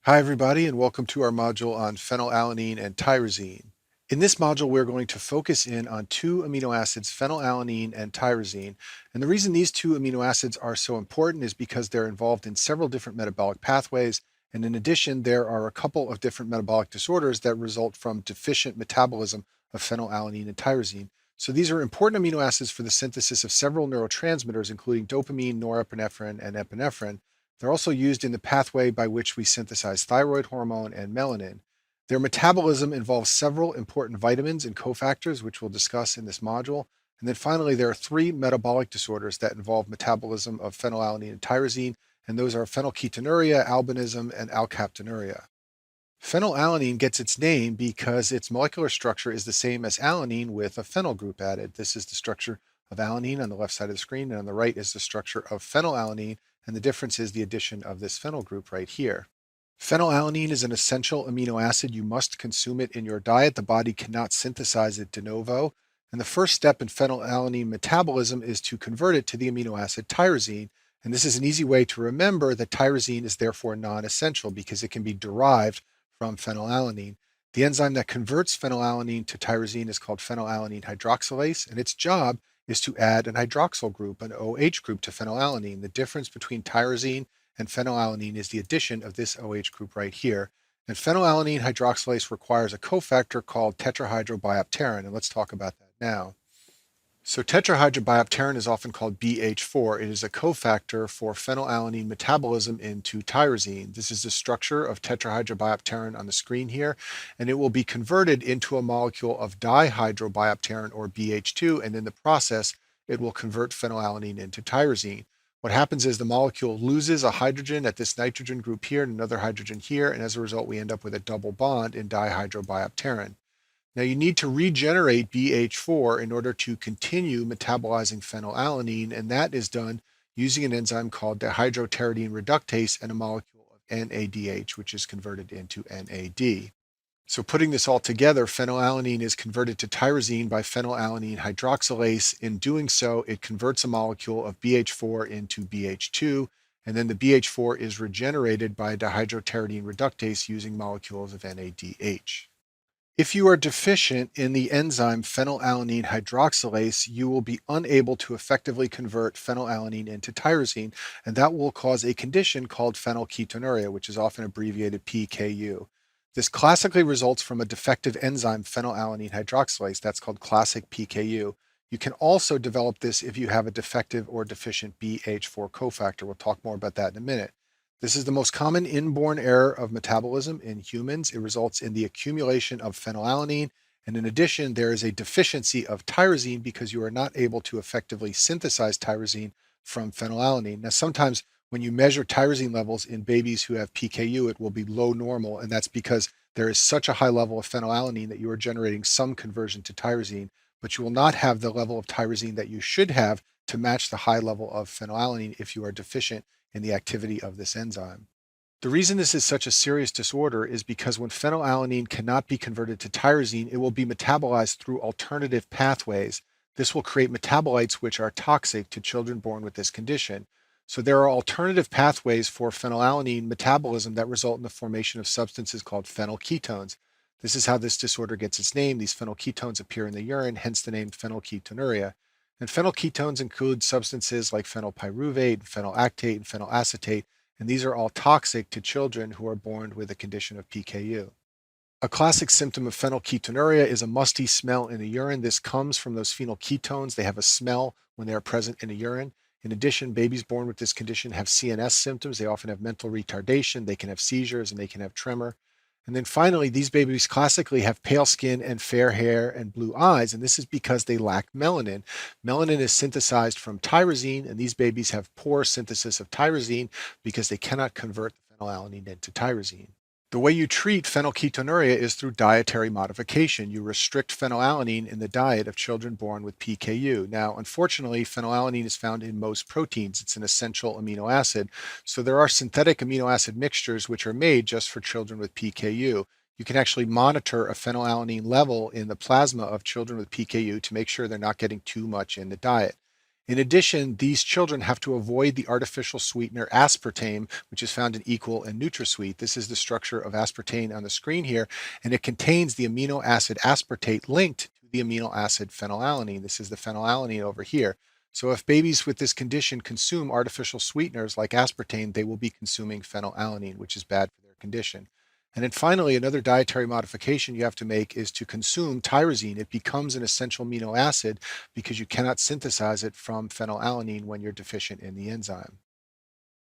Hi everybody, and welcome to our module on phenylalanine and tyrosine. In this module, we're going to focus in on two amino acids, phenylalanine and tyrosine. And the reason these two amino acids are so important is because they're involved in several different metabolic pathways. And in addition, there are a couple of different metabolic disorders that result from deficient metabolism of phenylalanine and tyrosine. So these are important amino acids for the synthesis of several neurotransmitters, including dopamine, norepinephrine, and epinephrine. They're also used in the pathway by which we synthesize thyroid hormone and melanin. Their metabolism involves several important vitamins and cofactors, which we'll discuss in this module. And then finally, there are three metabolic disorders that involve metabolism of phenylalanine and tyrosine, and those are phenylketonuria, albinism, and alkaptonuria. Phenylalanine gets its name because its molecular structure is the same as alanine with a phenyl group added. This is the structure of alanine on the left side of the screen, and on the right is the structure of phenylalanine, and the difference is the addition of this phenyl group right here. Phenylalanine is an essential amino acid. You must consume it in your diet. The body cannot synthesize it de novo. And the first step in phenylalanine metabolism is to convert it to the amino acid tyrosine. And this is an easy way to remember that tyrosine is therefore non-essential because it can be derived from phenylalanine. The enzyme that converts phenylalanine to tyrosine is called phenylalanine hydroxylase, and its job is to add an hydroxyl group, an OH group, to phenylalanine. The difference between tyrosine and phenylalanine is the addition of this OH group right here. And phenylalanine hydroxylase requires a cofactor called tetrahydrobiopterin, and let's talk about that now. So tetrahydrobiopterin is often called BH4. It is a cofactor for phenylalanine metabolism into tyrosine. This is the structure of tetrahydrobiopterin on the screen here, and it will be converted into a molecule of dihydrobiopterin, or BH2, and in the process, it will convert phenylalanine into tyrosine. What happens is the molecule loses a hydrogen at this nitrogen group here and another hydrogen here, and as a result, we end up with a double bond in dihydrobiopterin. Now you need to regenerate BH4 in order to continue metabolizing phenylalanine, and that is done using an enzyme called dihydropteridine reductase and a molecule of NADH, which is converted into NAD. So putting this all together, phenylalanine is converted to tyrosine by phenylalanine hydroxylase. In doing so, it converts a molecule of BH4 into BH2, and then the BH4 is regenerated by dihydropteridine reductase using molecules of NADH. If you are deficient in the enzyme phenylalanine hydroxylase, you will be unable to effectively convert phenylalanine into tyrosine, and that will cause a condition called phenylketonuria, which is often abbreviated PKU. This classically results from a defective enzyme phenylalanine hydroxylase. That's called classic PKU. You can also develop this if you have a defective or deficient BH4 cofactor. We'll talk more about that in a minute. This is the most common inborn error of metabolism in humans. It results in the accumulation of phenylalanine, and in addition, there is a deficiency of tyrosine because you are not able to effectively synthesize tyrosine from phenylalanine. Now, sometimes when you measure tyrosine levels in babies who have PKU, it will be low normal, and that's because there is such a high level of phenylalanine that you are generating some conversion to tyrosine, but you will not have the level of tyrosine that you should have to match the high level of phenylalanine if you are deficient in the activity of this enzyme. The reason this is such a serious disorder is because when phenylalanine cannot be converted to tyrosine, it will be metabolized through alternative pathways. This will create metabolites which are toxic to children born with this condition. So there are alternative pathways for phenylalanine metabolism that result in the formation of substances called phenylketones. This is how this disorder gets its name. These phenylketones appear in the urine, hence the name phenylketonuria. And phenylketones include substances like phenylpyruvate, phenylactate, and phenylacetate, and these are all toxic to children who are born with a condition of PKU. A classic symptom of phenylketonuria is a musty smell in the urine. This comes from those phenylketones. They have a smell when they are present in the urine. In addition, babies born with this condition have CNS symptoms. They often have mental retardation. They can have seizures and they can have tremor. And then finally, these babies classically have pale skin and fair hair and blue eyes, and this is because they lack melanin. Melanin is synthesized from tyrosine, and these babies have poor synthesis of tyrosine because they cannot convert the phenylalanine into tyrosine. The way you treat phenylketonuria is through dietary modification. You restrict phenylalanine in the diet of children born with PKU. Now, unfortunately, phenylalanine is found in most proteins. It's an essential amino acid. So there are synthetic amino acid mixtures which are made just for children with PKU. You can actually monitor a phenylalanine level in the plasma of children with PKU to make sure they're not getting too much in the diet. In addition, these children have to avoid the artificial sweetener aspartame, which is found in Equal and NutraSweet. This is the structure of aspartame on the screen here, and it contains the amino acid aspartate linked to the amino acid phenylalanine. This is the phenylalanine over here. So if babies with this condition consume artificial sweeteners like aspartame, they will be consuming phenylalanine, which is bad for their condition. And then finally, another dietary modification you have to make is to consume tyrosine. It becomes an essential amino acid because you cannot synthesize it from phenylalanine when you're deficient in the enzyme.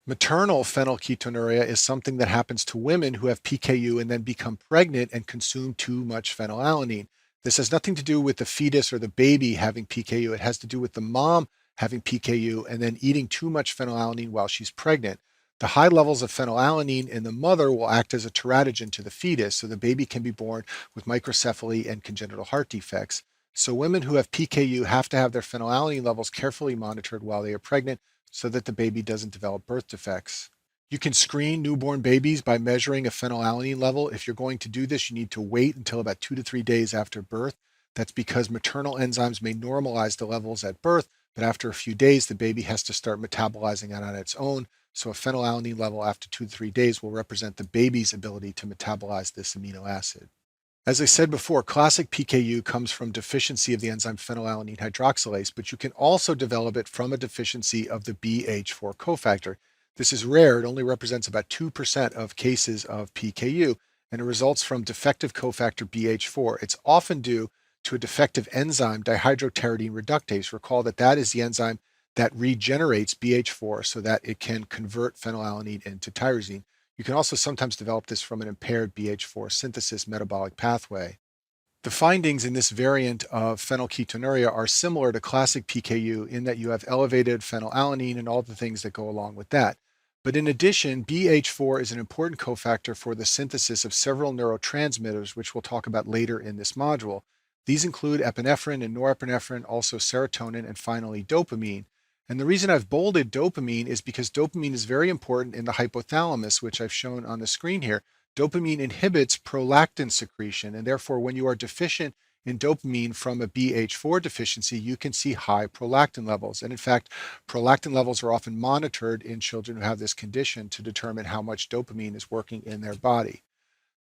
Maternal phenylketonuria is something that happens to women who have PKU and then become pregnant and consume too much phenylalanine. This has nothing to do with the fetus or the baby having PKU. It has to do with the mom having PKU and then eating too much phenylalanine while she's pregnant. The high levels of phenylalanine in the mother will act as a teratogen to the fetus, so the baby can be born with microcephaly and congenital heart defects. So women who have PKU have to have their phenylalanine levels carefully monitored while they are pregnant so that the baby doesn't develop birth defects. You can screen newborn babies by measuring a phenylalanine level. If you're going to do this, you need to wait until about 2 to 3 days after birth. That's because maternal enzymes may normalize the levels at birth, but after a few days, the baby has to start metabolizing it on its own. So a phenylalanine level after 2 to 3 days will represent the baby's ability to metabolize this amino acid. As I said before, classic PKU comes from deficiency of the enzyme phenylalanine hydroxylase, but you can also develop it from a deficiency of the BH4 cofactor. This is rare. It only represents about 2% of cases of PKU, and it results from defective cofactor BH4. It's often due to a defective enzyme, dihydropteridine reductase. Recall that that is the enzyme that regenerates BH4 so that it can convert phenylalanine into tyrosine. You can also sometimes develop this from an impaired BH4 synthesis metabolic pathway. The findings in this variant of phenylketonuria are similar to classic PKU in that you have elevated phenylalanine and all the things that go along with that. But in addition, BH4 is an important cofactor for the synthesis of several neurotransmitters, which we'll talk about later in this module. These include epinephrine and norepinephrine, also serotonin, and finally dopamine. And the reason I've bolded dopamine is because dopamine is very important in the hypothalamus, which I've shown on the screen here. Dopamine inhibits prolactin secretion, and therefore, when you are deficient in dopamine from a BH4 deficiency, you can see high prolactin levels. And in fact, prolactin levels are often monitored in children who have this condition to determine how much dopamine is working in their body.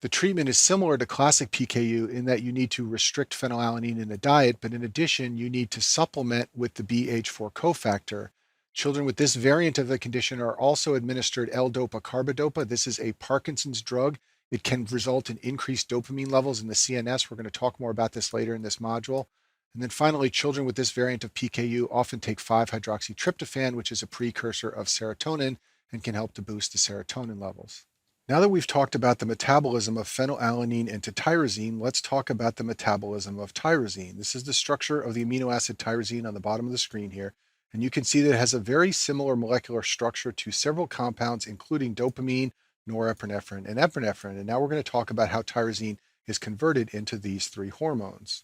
The treatment is similar to classic PKU in that you need to restrict phenylalanine in the diet, but in addition, you need to supplement with the BH4 cofactor. Children with this variant of the condition are also administered L-dopa carbidopa. This is a Parkinson's drug. It can result in increased dopamine levels in the CNS. We're going to talk more about this later in this module. And then finally, children with this variant of PKU often take 5-hydroxytryptophan, which is a precursor of serotonin and can help to boost the serotonin levels. Now that we've talked about the metabolism of phenylalanine into tyrosine, let's talk about the metabolism of tyrosine. This is the structure of the amino acid tyrosine on the bottom of the screen here. And you can see that it has a very similar molecular structure to several compounds, including dopamine, norepinephrine, and epinephrine. And now we're going to talk about how tyrosine is converted into these three hormones.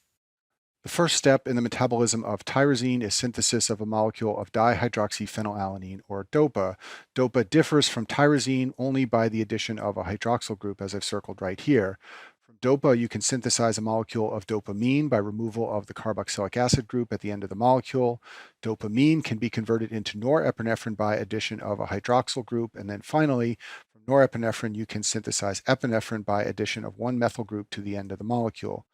The first step in the metabolism of tyrosine is synthesis of a molecule of dihydroxyphenylalanine, or DOPA. DOPA differs from tyrosine only by the addition of a hydroxyl group, as I've circled right here. From DOPA, you can synthesize a molecule of dopamine by removal of the carboxylic acid group at the end of the molecule. Dopamine can be converted into norepinephrine by addition of a hydroxyl group. And then finally, from norepinephrine, you can synthesize epinephrine by addition of one methyl group to the end of the molecule.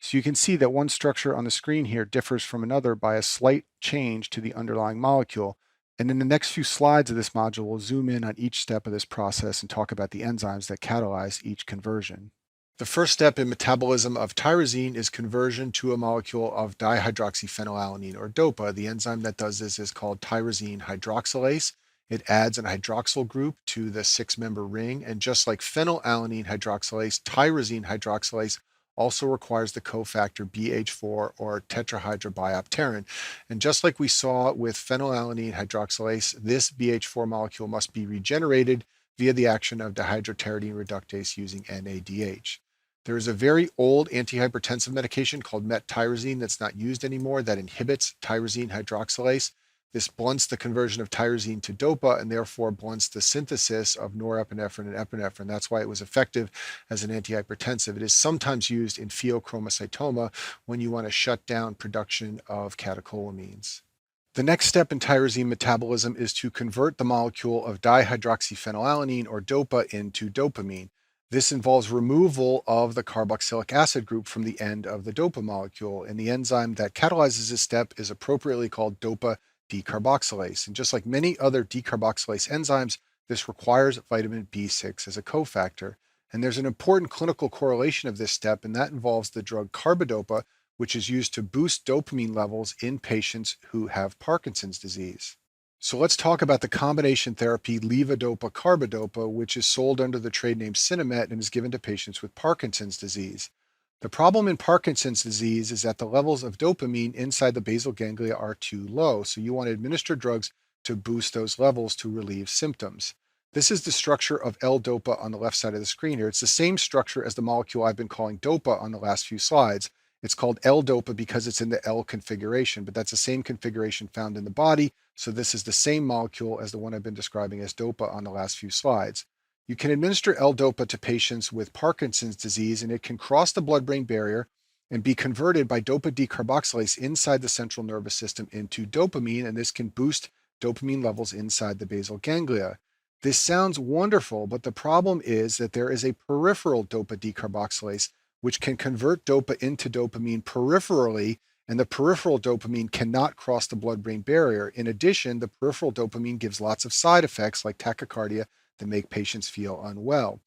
So you can see that one structure on the screen here differs from another by a slight change to the underlying molecule. And in the next few slides of this module, we'll zoom in on each step of this process and talk about the enzymes that catalyze each conversion. The first step in metabolism of tyrosine is conversion to a molecule of dihydroxyphenylalanine, or DOPA. The enzyme that does this is called tyrosine hydroxylase. It adds an hydroxyl group to the six-member ring, and just like phenylalanine hydroxylase, tyrosine hydroxylase also requires the cofactor BH4 or tetrahydrobiopterin. And just like we saw with phenylalanine hydroxylase, this BH4 molecule must be regenerated via the action of dihydropteridine reductase using NADH. There is a very old antihypertensive medication called mettyrosine that's not used anymore that inhibits tyrosine hydroxylase. This blunts the conversion of tyrosine to DOPA and therefore blunts the synthesis of norepinephrine and epinephrine. That's why it was effective as an antihypertensive. It is sometimes used in pheochromocytoma when you want to shut down production of catecholamines. The next step in tyrosine metabolism is to convert the molecule of dihydroxyphenylalanine or DOPA into dopamine. This involves removal of the carboxylic acid group from the end of the DOPA molecule, and the enzyme that catalyzes this step is appropriately called DOPA decarboxylase. And just like many other decarboxylase enzymes, this requires vitamin B6 as a cofactor. And there's an important clinical correlation of this step, and that involves the drug carbidopa, which is used to boost dopamine levels in patients who have Parkinson's disease. So let's talk about the combination therapy levodopa-carbidopa, which is sold under the trade name Sinemet and is given to patients with Parkinson's disease. The problem in Parkinson's disease is that the levels of dopamine inside the basal ganglia are too low, so you want to administer drugs to boost those levels to relieve symptoms. This is the structure of L-DOPA on the left side of the screen here. It's the same structure as the molecule I've been calling DOPA on the last few slides. It's called L-DOPA because it's in the L configuration, but that's the same configuration found in the body. So this is the same molecule as the one I've been describing as DOPA on the last few slides. You can administer L-DOPA to patients with Parkinson's disease, and it can cross the blood-brain barrier and be converted by DOPA decarboxylase inside the central nervous system into dopamine, and this can boost dopamine levels inside the basal ganglia. This sounds wonderful, but the problem is that there is a peripheral DOPA decarboxylase which can convert DOPA into dopamine peripherally, and the peripheral dopamine cannot cross the blood-brain barrier. In addition, the peripheral dopamine gives lots of side effects like tachycardia that make patients feel unwell.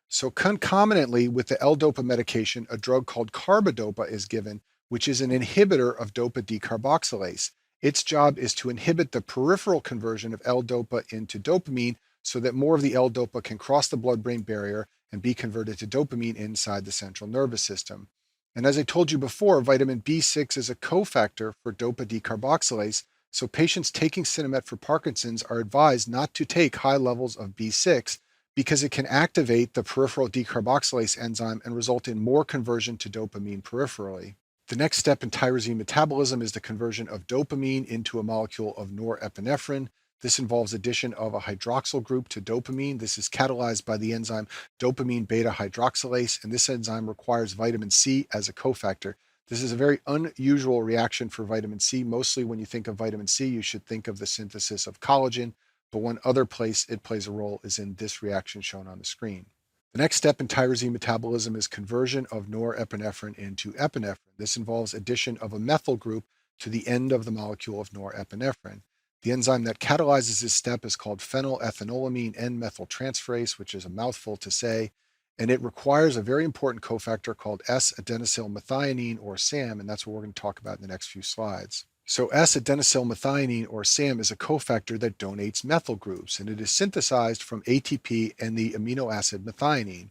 So concomitantly with the L-DOPA medication, a drug called carbidopa is given, which is an inhibitor of DOPA decarboxylase. Its job is to inhibit the peripheral conversion of L-DOPA into dopamine so that more of the L-DOPA can cross the blood-brain barrier and be converted to dopamine inside the central nervous system. And as I told you before, vitamin B6 is a cofactor for DOPA decarboxylase, so patients taking Sinemet for Parkinson's are advised not to take high levels of B6 because it can activate the peripheral decarboxylase enzyme and result in more conversion to dopamine peripherally. The next step in tyrosine metabolism is the conversion of dopamine into a molecule of norepinephrine. This involves addition of a hydroxyl group to dopamine. This is catalyzed by the enzyme dopamine beta hydroxylase, and this enzyme requires vitamin C as a cofactor. This is a very unusual reaction for vitamin C. Mostly when you think of vitamin C, you should think of the synthesis of collagen, but one other place it plays a role is in this reaction shown on the screen. The next step in tyrosine metabolism is conversion of norepinephrine into epinephrine. This involves addition of a methyl group to the end of the molecule of norepinephrine. The enzyme that catalyzes this step is called phenylethanolamine N-methyltransferase, which is a mouthful to say, and it requires a very important cofactor called S-adenosylmethionine or SAM, and that's what we're going to talk about in the next few slides. So S-adenosylmethionine or SAM is a cofactor that donates methyl groups, and it is synthesized from ATP and the amino acid methionine.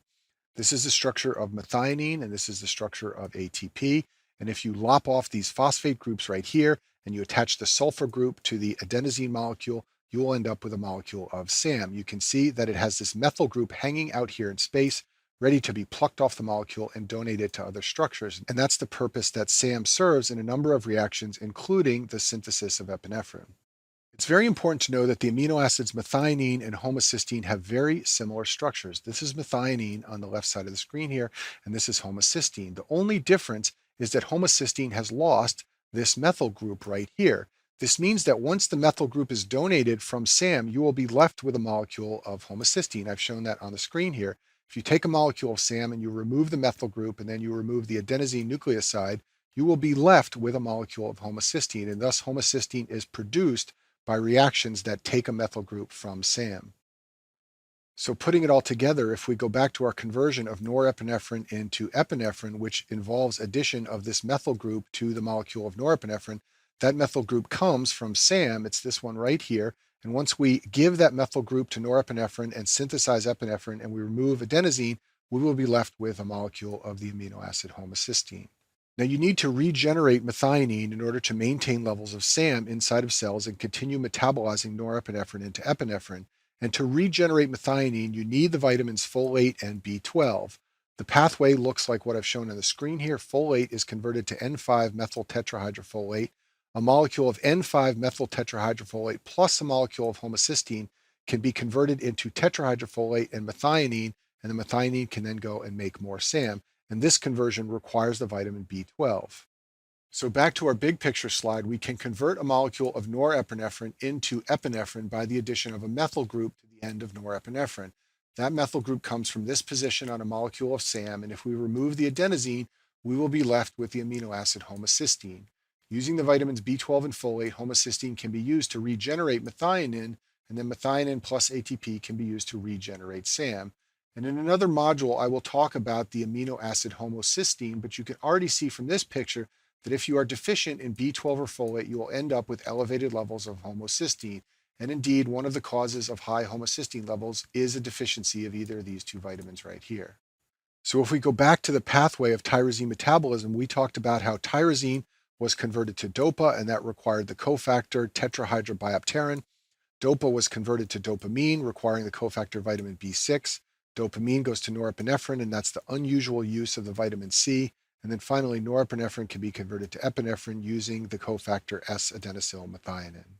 This is the structure of methionine, and this is the structure of ATP. And if you lop off these phosphate groups right here, and you attach the sulfur group to the adenosine molecule, you will end up with a molecule of SAM. You can see that it has this methyl group hanging out here in space, ready to be plucked off the molecule and donated to other structures. And that's the purpose that SAM serves in a number of reactions, including the synthesis of epinephrine. It's very important to know that the amino acids methionine and homocysteine have very similar structures. This is methionine on the left side of the screen here, and this is homocysteine. The only difference is that homocysteine has lost this methyl group right here. This means that once the methyl group is donated from SAM, you will be left with a molecule of homocysteine. I've shown that on the screen here. If you take a molecule of SAM and you remove the methyl group and then you remove the adenosine nucleoside, you will be left with a molecule of homocysteine, and thus homocysteine is produced by reactions that take a methyl group from SAM. So putting it all together, if we go back to our conversion of norepinephrine into epinephrine, which involves addition of this methyl group to the molecule of norepinephrine, that methyl group comes from SAM. It's this one right here. And once we give that methyl group to norepinephrine and synthesize epinephrine and we remove adenosine, we will be left with a molecule of the amino acid homocysteine. Now you need to regenerate methionine in order to maintain levels of SAM inside of cells and continue metabolizing norepinephrine into epinephrine. And to regenerate methionine, you need the vitamins folate and B12. The pathway looks like what I've shown on the screen here. Folate is converted to N5-methyl tetrahydrofolate. A molecule of N5-methyl tetrahydrofolate plus a molecule of homocysteine can be converted into tetrahydrofolate and methionine, and the methionine can then go and make more SAM. And this conversion requires the vitamin B12. So back to our big picture slide, we can convert a molecule of norepinephrine into epinephrine by the addition of a methyl group to the end of norepinephrine. That methyl group comes from this position on a molecule of SAM, and if we remove the adenosine, we will be left with the amino acid homocysteine. Using the vitamins B12 and folate, homocysteine can be used to regenerate methionine, and then methionine plus ATP can be used to regenerate SAM. And in another module, I will talk about the amino acid homocysteine, but you can already see from this picture that if you are deficient in B12 or folate, you will end up with elevated levels of homocysteine. And indeed, one of the causes of high homocysteine levels is a deficiency of either of these two vitamins right here. So if we go back to the pathway of tyrosine metabolism, we talked about how tyrosine was converted to DOPA, and that required the cofactor tetrahydrobiopterin. DOPA was converted to dopamine, requiring the cofactor vitamin B6. Dopamine goes to norepinephrine, and that's the unusual use of the vitamin C. And then finally, norepinephrine can be converted to epinephrine using the cofactor S-adenosylmethionine.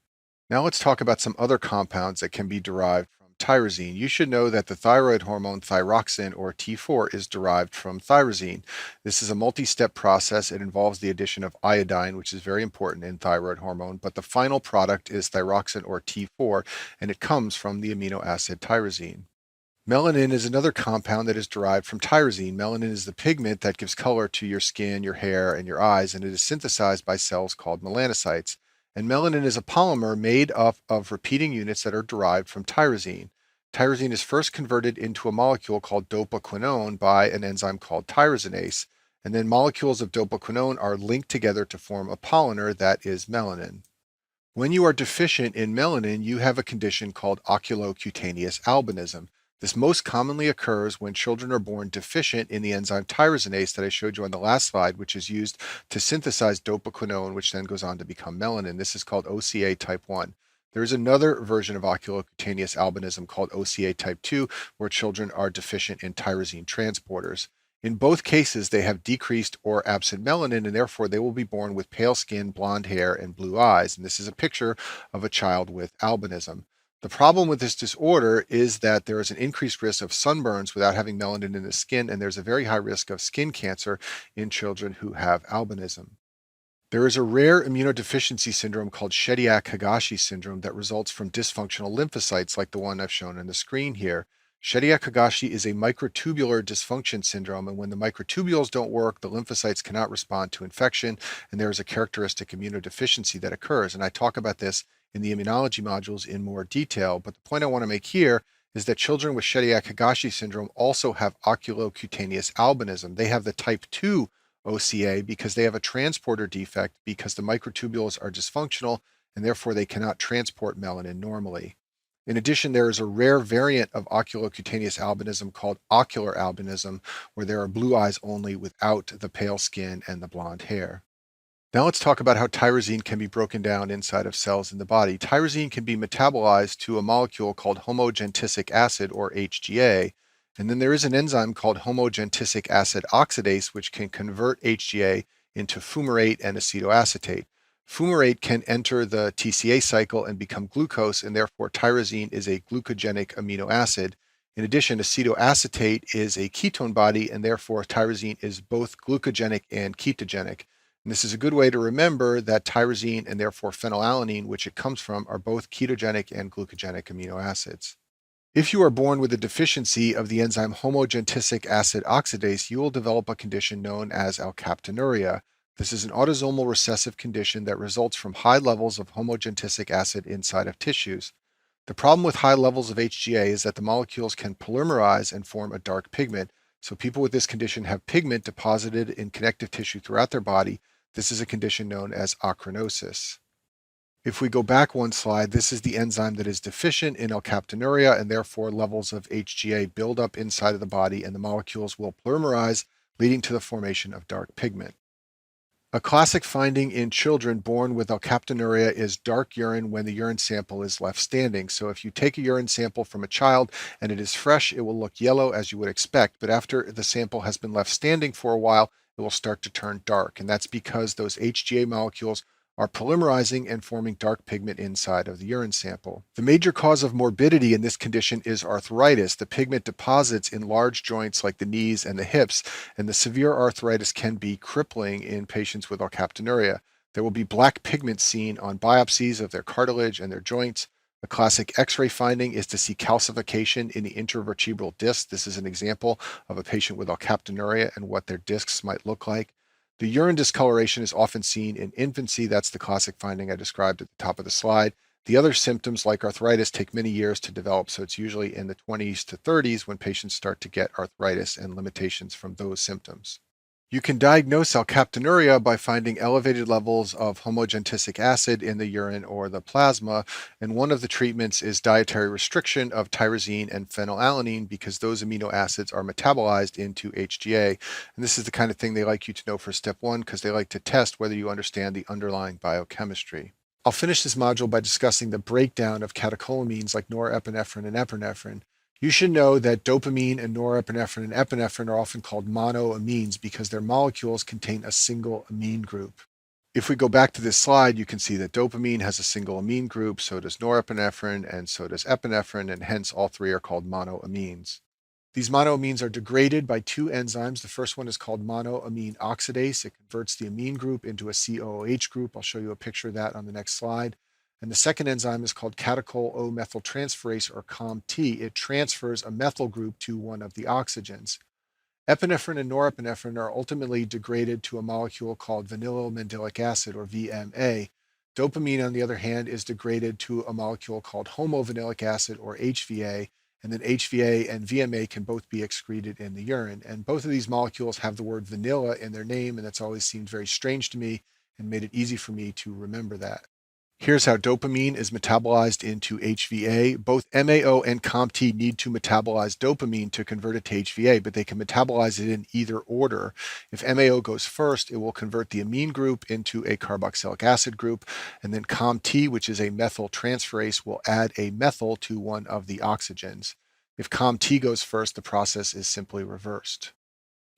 Now let's talk about some other compounds that can be derived from tyrosine. You should know that the thyroid hormone thyroxine, or T4, is derived from tyrosine. This is a multi-step process. It involves the addition of iodine, which is very important in thyroid hormone, but the final product is thyroxine, or T4, and it comes from the amino acid tyrosine. Melanin is another compound that is derived from tyrosine. Melanin is the pigment that gives color to your skin, your hair, and your eyes, and it is synthesized by cells called melanocytes. And melanin is a polymer made up of repeating units that are derived from tyrosine. Tyrosine is first converted into a molecule called dopaquinone by an enzyme called tyrosinase, and then molecules of dopaquinone are linked together to form a polymer that is melanin. When you are deficient in melanin, you have a condition called oculocutaneous albinism. This most commonly occurs when children are born deficient in the enzyme tyrosinase that I showed you on the last slide, which is used to synthesize dopaquinone, which then goes on to become melanin. This is called OCA type 1. There is another version of oculocutaneous albinism called OCA type 2, where children are deficient in tyrosine transporters. In both cases, they have decreased or absent melanin, and therefore they will be born with pale skin, blonde hair, and blue eyes. And this is a picture of a child with albinism. The problem with this disorder is that there is an increased risk of sunburns without having melanin in the skin, and there's a very high risk of skin cancer in children who have albinism. There is a rare immunodeficiency syndrome called Shediac-Higashi syndrome that results from dysfunctional lymphocytes like the one I've shown on the screen here. Shediac-Higashi is a microtubular dysfunction syndrome, and when the microtubules don't work, the lymphocytes cannot respond to infection, and there is a characteristic immunodeficiency that occurs. And I talk about this in the immunology modules in more detail, but the point I want to make here is that children with Shediac-Higashi syndrome also have oculocutaneous albinism. They have the type 2 OCA because they have a transporter defect because the microtubules are dysfunctional and therefore they cannot transport melanin normally. In addition, there is a rare variant of oculocutaneous albinism called ocular albinism, where there are blue eyes only without the pale skin and the blonde hair. Now let's talk about how tyrosine can be broken down inside of cells in the body. Tyrosine can be metabolized to a molecule called homogentisic acid, or HGA, and then there is an enzyme called homogentisic acid oxidase, which can convert HGA into fumarate and acetoacetate. Fumarate can enter the TCA cycle and become glucose, and therefore tyrosine is a glucogenic amino acid. In addition, acetoacetate is a ketone body, and therefore tyrosine is both glucogenic and ketogenic. And this is a good way to remember that tyrosine and therefore phenylalanine, which it comes from, are both ketogenic and glucogenic amino acids. If you are born with a deficiency of the enzyme homogentisic acid oxidase, you will develop a condition known as alkaptonuria. This is an autosomal recessive condition that results from high levels of homogentisic acid inside of tissues. The problem with high levels of HGA is that the molecules can polymerize and form a dark pigment. So people with this condition have pigment deposited in connective tissue throughout their body. This is a condition known as achronosis. If we go back one slide, this is the enzyme that is deficient in alkaptonuria, and therefore levels of HGA build up inside of the body and the molecules will polymerize, leading to the formation of dark pigment. A classic finding in children born with alkaptonuria is dark urine when the urine sample is left standing. So if you take a urine sample from a child and it is fresh, it will look yellow as you would expect, but after the sample has been left standing for a while, it will start to turn dark, and that's because those HGA molecules are polymerizing and forming dark pigment inside of the urine sample. The major cause of morbidity in this condition is arthritis. The pigment deposits in large joints like the knees and the hips, and the severe arthritis can be crippling in patients with alkaptonuria. There will be black pigment seen on biopsies of their cartilage and their joints. A classic X-ray finding is to see calcification in the intervertebral disc. This is an example of a patient with alkaptonuria and what their discs might look like. The urine discoloration is often seen in infancy. That's the classic finding I described at the top of the slide. The other symptoms, like arthritis, take many years to develop, so it's usually in the 20s to 30s when patients start to get arthritis and limitations from those symptoms. You can diagnose alkaptonuria by finding elevated levels of homogentisic acid in the urine or the plasma, and one of the treatments is dietary restriction of tyrosine and phenylalanine because those amino acids are metabolized into HGA. And this is the kind of thing they like you to know for step one because they like to test whether you understand the underlying biochemistry. I'll finish this module by discussing the breakdown of catecholamines like norepinephrine and epinephrine. You should know that dopamine and norepinephrine and epinephrine are often called monoamines because their molecules contain a single amine group. If we go back to this slide, you can see that dopamine has a single amine group, so does norepinephrine, and so does epinephrine, and hence all three are called monoamines. These monoamines are degraded by two enzymes. The first one is called monoamine oxidase. It converts the amine group into a COOH group. I'll show you a picture of that on the next slide. And the second enzyme is called catechol O-methyltransferase, or COMT. It transfers a methyl group to one of the oxygens. Epinephrine and norepinephrine are ultimately degraded to a molecule called vanillomandylic acid, or VMA. Dopamine, on the other hand, is degraded to a molecule called homovanillic acid, or HVA, and then HVA and VMA can both be excreted in the urine. And both of these molecules have the word vanilla in their name, and that's always seemed very strange to me and made it easy for me to remember that. Here's how dopamine is metabolized into HVA. Both MAO and COMT need to metabolize dopamine to convert it to HVA, but they can metabolize it in either order. If MAO goes first, it will convert the amine group into a carboxylic acid group, and then COMT, which is a methyl transferase, will add a methyl to one of the oxygens. If COMT goes first, the process is simply reversed.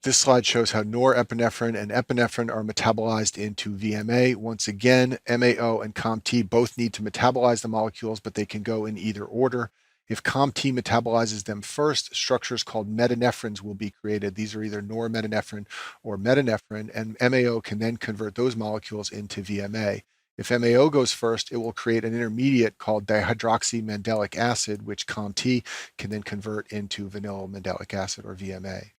This slide shows how norepinephrine and epinephrine are metabolized into VMA. Once again, MAO and COMT both need to metabolize the molecules, but they can go in either order. If COMT metabolizes them first, structures called metanephrines will be created. These are either normetanephrine or metanephrine, and MAO can then convert those molecules into VMA. If MAO goes first, it will create an intermediate called dihydroxymandelic acid, which COMT can then convert into vanillomandylic acid, or VMA.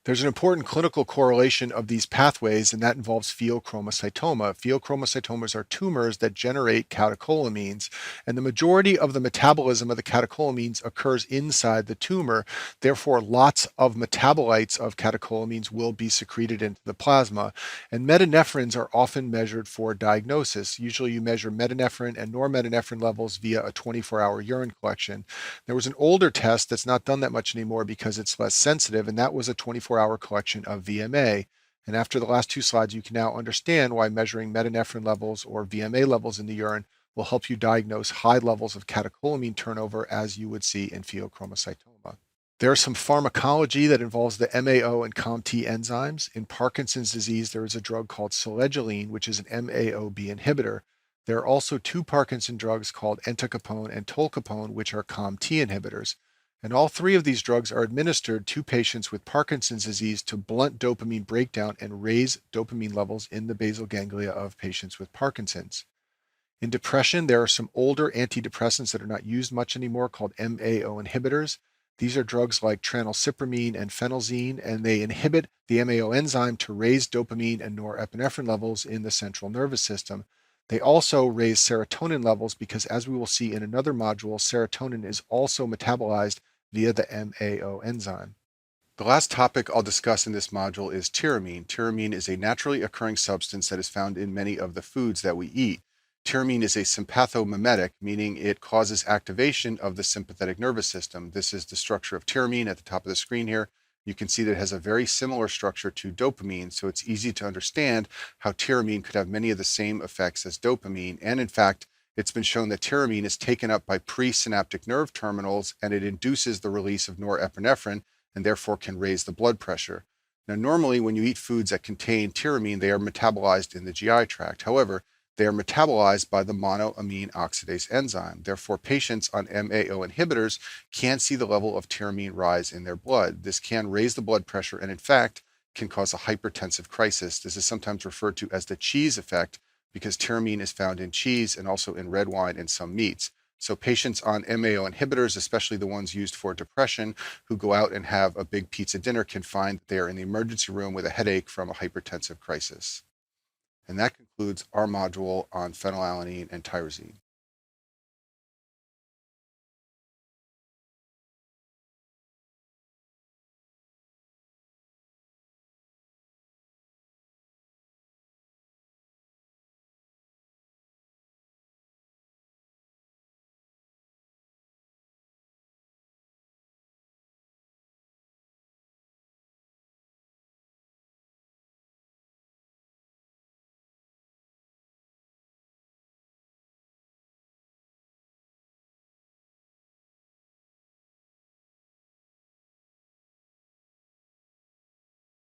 There's an important clinical correlation of these pathways, and that involves pheochromocytoma. Pheochromocytomas are tumors that generate catecholamines, and the majority of the metabolism of the catecholamines occurs inside the tumor. Therefore, lots of metabolites of catecholamines will be secreted into the plasma, and metanephrines are often measured for diagnosis. Usually you measure metanephrine and normetanephrine levels via a 24-hour urine collection. There was an older test that's not done that much anymore because it's less sensitive, and that was a 24-hour collection of VMA. And after the last two slides, you can now understand why measuring metanephrine levels or VMA levels in the urine will help you diagnose high levels of catecholamine turnover, as you would see in pheochromocytoma. There's some pharmacology that involves the MAO and COMT enzymes. In Parkinson's disease, there is a drug called selegiline, which is an MAOB inhibitor. There are also two Parkinson drugs called entacapone and tolcapone, which are COMT inhibitors. And all three of these drugs are administered to patients with Parkinson's disease to blunt dopamine breakdown and raise dopamine levels in the basal ganglia of patients with Parkinson's. In depression, there are some older antidepressants that are not used much anymore called MAO inhibitors. These are drugs like tranylcypromine and phenelzine, and they inhibit the MAO enzyme to raise dopamine and norepinephrine levels in the central nervous system. They also raise serotonin levels because, as we will see in another module, serotonin is also metabolized via the MAO enzyme. The last topic I'll discuss in this module is tyramine. Tyramine is a naturally occurring substance that is found in many of the foods that we eat. Tyramine is a sympathomimetic, meaning it causes activation of the sympathetic nervous system. This is the structure of tyramine at the top of the screen here. You can see that it has a very similar structure to dopamine, so it's easy to understand how tyramine could have many of the same effects as dopamine. And in fact, it's been shown that tyramine is taken up by presynaptic nerve terminals, and it induces the release of norepinephrine and therefore can raise the blood pressure. Now, normally when you eat foods that contain tyramine, they are metabolized in the GI tract. However, They are metabolized by the monoamine oxidase enzyme. Therefore, patients on MAO inhibitors can see the level of tyramine rise in their blood. This can raise the blood pressure and, in fact, can cause a hypertensive crisis. This is sometimes referred to as the cheese effect because tyramine is found in cheese and also in red wine and some meats. So patients on MAO inhibitors, especially the ones used for depression, who go out and have a big pizza dinner can find that they are in the emergency room with a headache from a hypertensive crisis. And that concludes our module on phenylalanine and tyrosine.